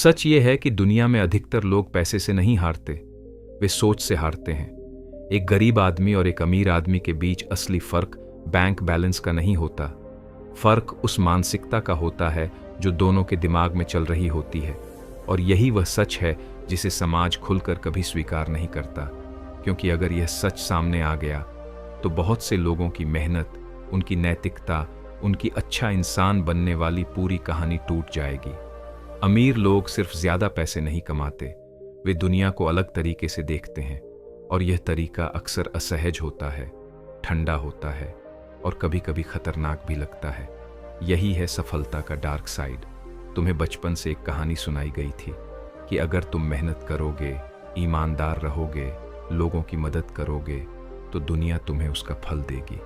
सच ये है कि दुनिया में अधिकतर लोग पैसे से नहीं हारते, वे सोच से हारते हैं। एक गरीब आदमी और एक अमीर आदमी के बीच असली फर्क बैंक बैलेंस का नहीं होता। फर्क उस मानसिकता का होता है जो दोनों के दिमाग में चल रही होती है। और यही वह सच है जिसे समाज खुलकर कभी स्वीकार नहीं करता, क्योंकि अगर यह सच सामने आ गया तो बहुत से लोगों की मेहनत, उनकी नैतिकता, उनकी अच्छा इंसान बनने वाली पूरी कहानी टूट जाएगी। अमीर लोग सिर्फ ज्यादा पैसे नहीं कमाते, वे दुनिया को अलग तरीके से देखते हैं, और यह तरीका अक्सर असहज होता है, ठंडा होता है और कभी कभी खतरनाक भी लगता है। यही है सफलता का डार्क साइड। तुम्हें बचपन से एक कहानी सुनाई गई थी कि अगर तुम मेहनत करोगे, ईमानदार रहोगे, लोगों की मदद करोगे तो दुनिया तुम्हें उसका फल देगी।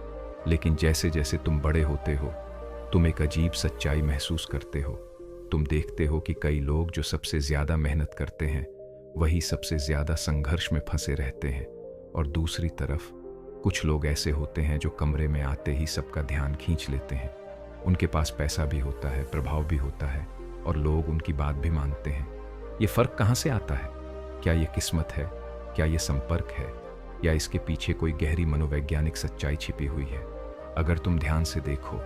लेकिन जैसे जैसे तुम बड़े होते हो, तुम एक अजीब सच्चाई महसूस करते हो। तुम देखते हो कि कई लोग जो सबसे ज्यादा मेहनत करते हैं वही सबसे ज्यादा संघर्ष में फंसे रहते हैं, और दूसरी तरफ कुछ लोग ऐसे होते हैं जो कमरे में आते ही सबका ध्यान खींच लेते हैं। उनके पास पैसा भी होता है, प्रभाव भी होता है, और लोग उनकी बात भी मानते हैं। ये फर्क कहाँ से आता है? क्या ये किस्मत है? क्या ये संपर्क है? या इसके पीछे कोई गहरी मनोवैज्ञानिक सच्चाई छिपी हुई है? अगर तुम ध्यान से देखो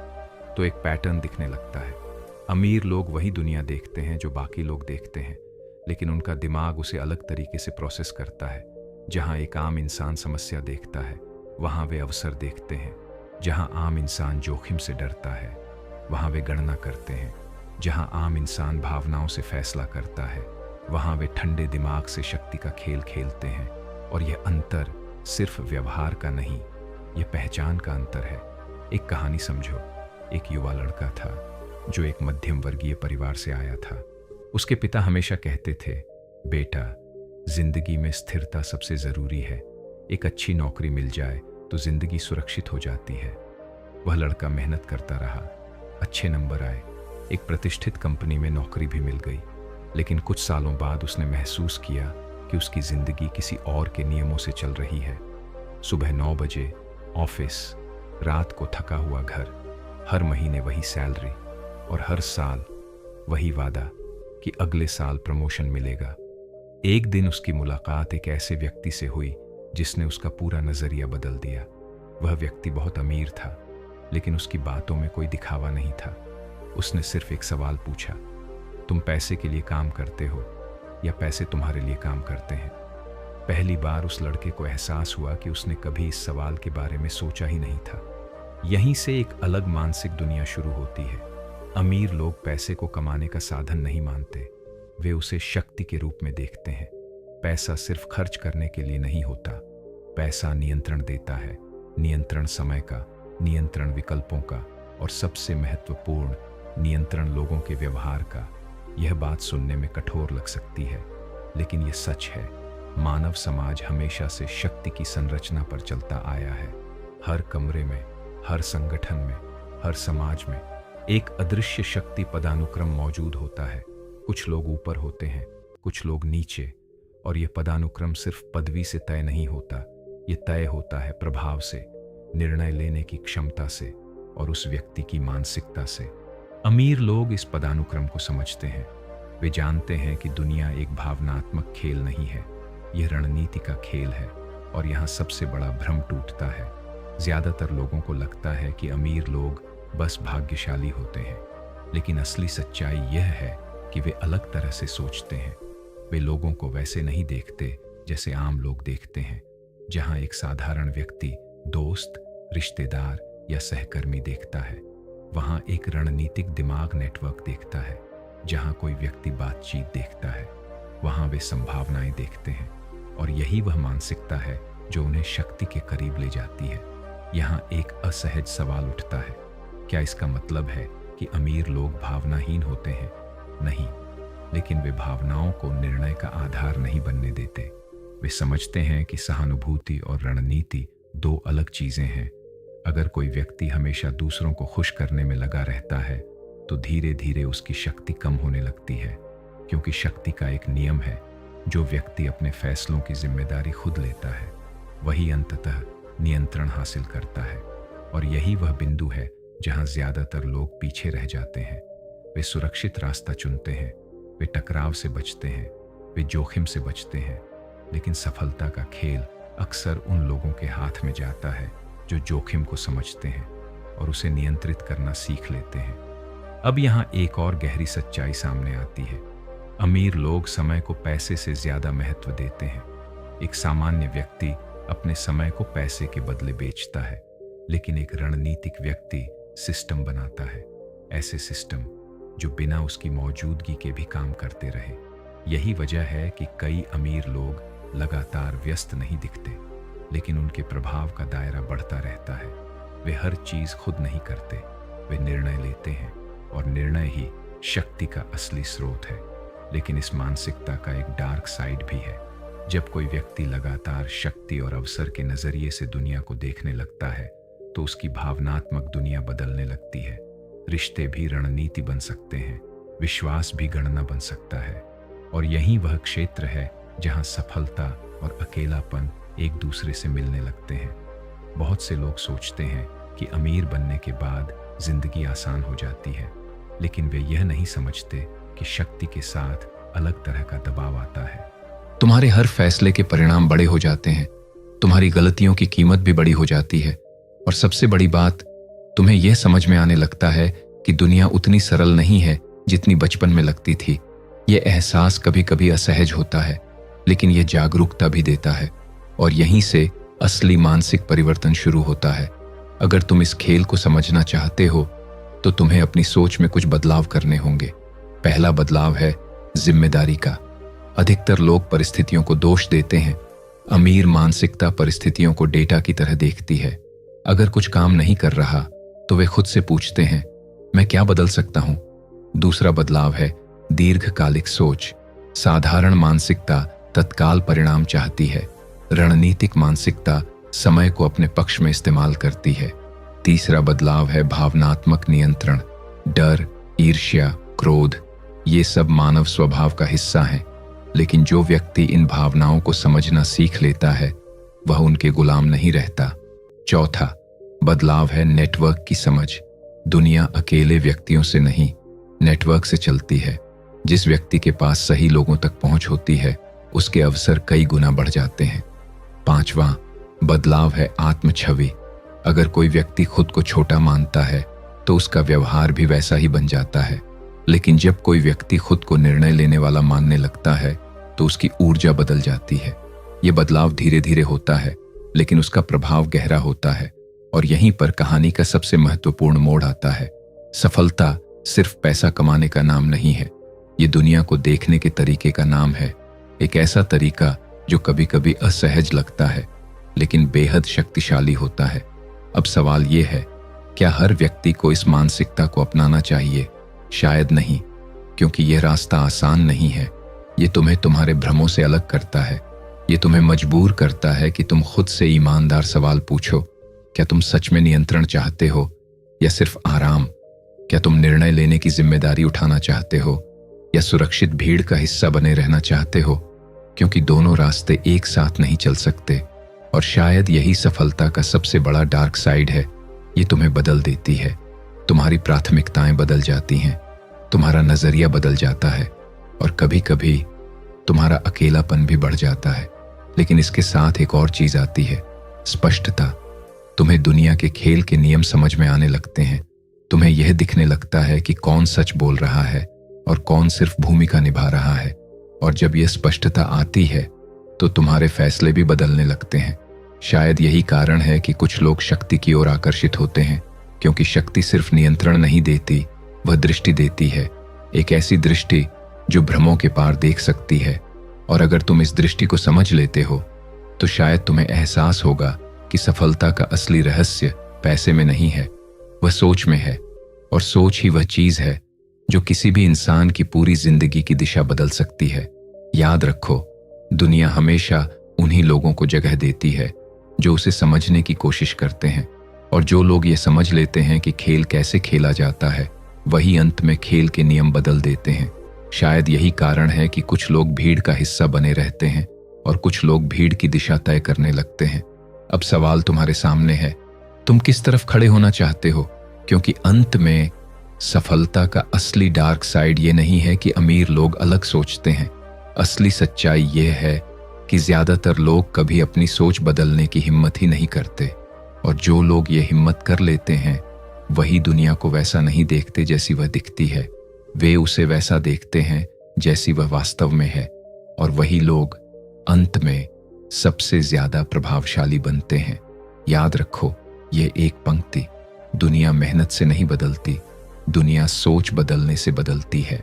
तो एक पैटर्न दिखने लगता है। अमीर लोग वही दुनिया देखते हैं जो बाकी लोग देखते हैं, लेकिन उनका दिमाग उसे अलग तरीके से प्रोसेस करता है। जहां एक आम इंसान समस्या देखता है, वहां वे अवसर देखते हैं। जहां आम इंसान जोखिम से डरता है, वहां वे गणना करते हैं। जहां आम इंसान भावनाओं से फैसला करता है, वहां वे ठंडे दिमाग से शक्ति का खेल खेलते हैं। और यह अंतर सिर्फ व्यवहार का नहीं, यह पहचान का अंतर है। एक कहानी समझो। एक युवा लड़का था जो एक मध्यम वर्गीय परिवार से आया था। उसके पिता हमेशा कहते थे, बेटा, जिंदगी में स्थिरता सबसे जरूरी है। एक अच्छी नौकरी मिल जाए तो जिंदगी सुरक्षित हो जाती है। वह लड़का मेहनत करता रहा, अच्छे नंबर आए, एक प्रतिष्ठित कंपनी में नौकरी भी मिल गई। लेकिन कुछ सालों बाद उसने महसूस किया कि उसकी जिंदगी किसी और के नियमों से चल रही है। सुबह 9 बजे ऑफिस, रात को थका हुआ घर, हर महीने वही सैलरी, और हर साल वही वादा कि अगले साल प्रमोशन मिलेगा। एक दिन उसकी मुलाकात एक ऐसे व्यक्ति से हुई जिसने उसका पूरा नजरिया बदल दिया। वह व्यक्ति बहुत अमीर था, लेकिन उसकी बातों में कोई दिखावा नहीं था। उसने सिर्फ एक सवाल पूछा, तुम पैसे के लिए काम करते हो या पैसे तुम्हारे लिए काम करते हैं? पहली बार उस लड़के को एहसास हुआ कि उसने कभी इस सवाल के बारे में सोचा ही नहीं था। यहीं से एक अलग मानसिक दुनिया शुरू होती है। अमीर लोग पैसे को कमाने का साधन नहीं मानते, वे उसे शक्ति के रूप में देखते हैं। पैसा सिर्फ खर्च करने के लिए नहीं होता, पैसा नियंत्रण देता है। नियंत्रण समय का, नियंत्रण विकल्पों का, और सबसे महत्वपूर्ण, नियंत्रण लोगों के व्यवहार का। यह बात सुनने में कठोर लग सकती है, लेकिन यह सच है। मानव समाज हमेशा से शक्ति की संरचना पर चलता आया है। हर कमरे में, हर संगठन में, हर समाज में एक अदृश्य शक्ति पदानुक्रम मौजूद होता है। कुछ लोग ऊपर होते हैं, कुछ लोग नीचे, और यह पदानुक्रम सिर्फ पदवी से तय नहीं होता, यह तय होता है प्रभाव से, निर्णय लेने की क्षमता से, और उस व्यक्ति की मानसिकता से। अमीर लोग इस पदानुक्रम को समझते हैं। वे जानते हैं कि दुनिया एक भावनात्मक खेल नहीं है, यह रणनीति का खेल है। और यहाँ सबसे बड़ा भ्रम टूटता है। ज्यादातर लोगों को लगता है कि अमीर लोग बस भाग्यशाली होते हैं, लेकिन असली सच्चाई यह है कि वे अलग तरह से सोचते हैं। वे लोगों को वैसे नहीं देखते जैसे आम लोग देखते हैं। जहां एक साधारण व्यक्ति दोस्त, रिश्तेदार या सहकर्मी देखता है, वहां एक रणनीतिक दिमाग नेटवर्क देखता है। जहां कोई व्यक्ति बातचीत देखता है, वहां वे संभावनाएं देखते हैं। और यही वह मानसिकता है जो उन्हें शक्ति के करीब ले जाती है। यहाँ एक असहज सवाल उठता है, क्या इसका मतलब है कि अमीर लोग भावनाहीन होते हैं? नहीं, लेकिन वे भावनाओं को निर्णय का आधार नहीं बनने देते। वे समझते हैं कि सहानुभूति और रणनीति दो अलग चीजें हैं। अगर कोई व्यक्ति हमेशा दूसरों को खुश करने में लगा रहता है, तो धीरे धीरे उसकी शक्ति कम होने लगती है, क्योंकि शक्ति का एक नियम है, जो व्यक्ति अपने फैसलों की जिम्मेदारी खुद लेता है, वही अंततः नियंत्रण हासिल करता है। और यही वह बिंदु है जहां ज्यादातर लोग पीछे रह जाते हैं। वे सुरक्षित रास्ता चुनते हैं, वे टकराव से बचते हैं, वे जोखिम से बचते हैं। लेकिन सफलता का खेल अक्सर उन लोगों के हाथ में जाता है जो जोखिम को समझते हैं और उसे नियंत्रित करना सीख लेते हैं। अब यहाँ एक और गहरी सच्चाई सामने आती है। अमीर लोग समय को पैसे से ज्यादा महत्व देते हैं। एक सामान्य व्यक्ति अपने समय को पैसे के बदले बेचता है, लेकिन एक रणनीतिक व्यक्ति सिस्टम बनाता है, ऐसे सिस्टम जो बिना उसकी मौजूदगी के भी काम करते रहे। यही वजह है कि कई अमीर लोग लगातार व्यस्त नहीं दिखते, लेकिन उनके प्रभाव का दायरा बढ़ता रहता है। वे हर चीज खुद नहीं करते, वे निर्णय लेते हैं, और निर्णय ही शक्ति का असली स्रोत है। लेकिन इस मानसिकता का एक डार्क साइड भी है। जब कोई व्यक्ति लगातार शक्ति और अवसर के नजरिए से दुनिया को देखने लगता है, तो उसकी भावनात्मक दुनिया बदलने लगती है। रिश्ते भी रणनीति बन सकते हैं, विश्वास भी गणना बन सकता है, और यही वह क्षेत्र है जहां सफलता और अकेलापन एक दूसरे से मिलने लगते हैं। बहुत से लोग सोचते हैं कि अमीर बनने के बाद जिंदगी आसान हो जाती है, लेकिन वे यह नहीं समझते कि शक्ति के साथ अलग तरह का दबाव आता है। तुम्हारे हर फैसले के परिणाम बड़े हो जाते हैं, तुम्हारी गलतियों की कीमत भी बड़ी हो जाती है, और सबसे बड़ी बात, तुम्हें यह समझ में आने लगता है कि दुनिया उतनी सरल नहीं है जितनी बचपन में लगती थी। यह एहसास कभी कभी असहज होता है, लेकिन यह जागरूकता भी देता है, और यहीं से असली मानसिक परिवर्तन शुरू होता है। अगर तुम इस खेल को समझना चाहते हो, तो तुम्हें अपनी सोच में कुछ बदलाव करने होंगे। पहला बदलाव है जिम्मेदारी का। अधिकतर लोग परिस्थितियों को दोष देते हैं। अमीर मानसिकता परिस्थितियों को डेटा की तरह देखती है। अगर कुछ काम नहीं कर रहा, तो वे खुद से पूछते हैं, मैं क्या बदल सकता हूं? दूसरा बदलाव है दीर्घकालिक सोच। साधारण मानसिकता तत्काल परिणाम चाहती है, रणनीतिक मानसिकता समय को अपने पक्ष में इस्तेमाल करती है। तीसरा बदलाव है भावनात्मक नियंत्रण। डर, ईर्ष्या, क्रोध, ये सब मानव स्वभाव का हिस्सा है, लेकिन जो व्यक्ति इन भावनाओं को समझना सीख लेता है, वह उनके गुलाम नहीं रहता। चौथा बदलाव है नेटवर्क की समझ। दुनिया अकेले व्यक्तियों से नहीं, नेटवर्क से चलती है। जिस व्यक्ति के पास सही लोगों तक पहुंच होती है, उसके अवसर कई गुना बढ़ जाते हैं। पांचवा बदलाव है आत्म छवि। अगर कोई व्यक्ति खुद को छोटा मानता है, तो उसका व्यवहार भी वैसा ही बन जाता है। लेकिन जब कोई व्यक्ति खुद को निर्णय लेने वाला मानने लगता है, तो उसकी ऊर्जा बदल जाती है। यह बदलाव धीरे धीरे होता है, लेकिन उसका प्रभाव गहरा होता है, और यहीं पर कहानी का सबसे महत्वपूर्ण मोड़ आता है। सफलता सिर्फ पैसा कमाने का नाम नहीं है, ये दुनिया को देखने के तरीके का नाम है। एक ऐसा तरीका जो कभी कभी असहज लगता है, लेकिन बेहद शक्तिशाली होता है। अब सवाल यह है, क्या हर व्यक्ति को इस मानसिकता को अपनाना चाहिए? शायद नहीं, क्योंकि यह रास्ता आसान नहीं है। ये तुम्हें तुम्हारे भ्रमों से अलग करता है। ये तुम्हें मजबूर करता है कि तुम खुद से ईमानदार सवाल पूछो। क्या तुम सच में नियंत्रण चाहते हो, या सिर्फ आराम? क्या तुम निर्णय लेने की जिम्मेदारी उठाना चाहते हो, या सुरक्षित भीड़ का हिस्सा बने रहना चाहते हो? क्योंकि दोनों रास्ते एक साथ नहीं चल सकते, और शायद यही सफलता का सबसे बड़ा डार्क साइड है। ये तुम्हें बदल देती है, तुम्हारी प्राथमिकताएं बदल जाती हैं, तुम्हारा नजरिया बदल जाता है, और कभी कभी तुम्हारा अकेलापन भी बढ़ जाता है। लेकिन इसके साथ एक और चीज आती है, स्पष्टता। तुम्हें दुनिया के खेल के नियम समझ में आने लगते हैं। तुम्हें यह दिखने लगता है कि कौन सच बोल रहा है और कौन सिर्फ भूमिका निभा रहा है। और जब यह स्पष्टता आती है, तो तुम्हारे फैसले भी बदलने लगते हैं। शायद यही कारण है कि कुछ लोग शक्ति की ओर आकर्षित होते हैं, क्योंकि शक्ति सिर्फ नियंत्रण नहीं देती, वह दृष्टि देती है। एक ऐसी दृष्टि जो भ्रमों के पार देख सकती है। और अगर तुम इस दृष्टि को समझ लेते हो, तो शायद तुम्हें एहसास होगा कि सफलता का असली रहस्य पैसे में नहीं है, वह सोच में है। और सोच ही वह चीज है जो किसी भी इंसान की पूरी जिंदगी की दिशा बदल सकती है। याद रखो, दुनिया हमेशा उन्हीं लोगों को जगह देती है जो उसे समझने की कोशिश करते हैं, और जो लोग ये समझ लेते हैं कि खेल कैसे खेला जाता है, वही अंत में खेल के नियम बदल देते हैं। शायद यही कारण है कि कुछ लोग भीड़ का हिस्सा बने रहते हैं और कुछ लोग भीड़ की दिशा तय करने लगते हैं। अब सवाल तुम्हारे सामने है, तुम किस तरफ खड़े होना चाहते हो? क्योंकि अंत में सफलता का असली डार्क साइड ये नहीं है कि अमीर लोग अलग सोचते हैं। असली सच्चाई ये है कि ज्यादातर लोग कभी अपनी सोच बदलने की हिम्मत ही नहीं करते, और जो लोग ये हिम्मत कर लेते हैं वही दुनिया को वैसा नहीं देखते जैसी वह दिखती है। वे उसे वैसा देखते हैं जैसी वह वास्तव में है, और वही लोग अंत में सबसे ज्यादा प्रभावशाली बनते हैं। याद रखो ये एक पंक्ति, दुनिया मेहनत से नहीं बदलती, दुनिया सोच बदलने से बदलती है।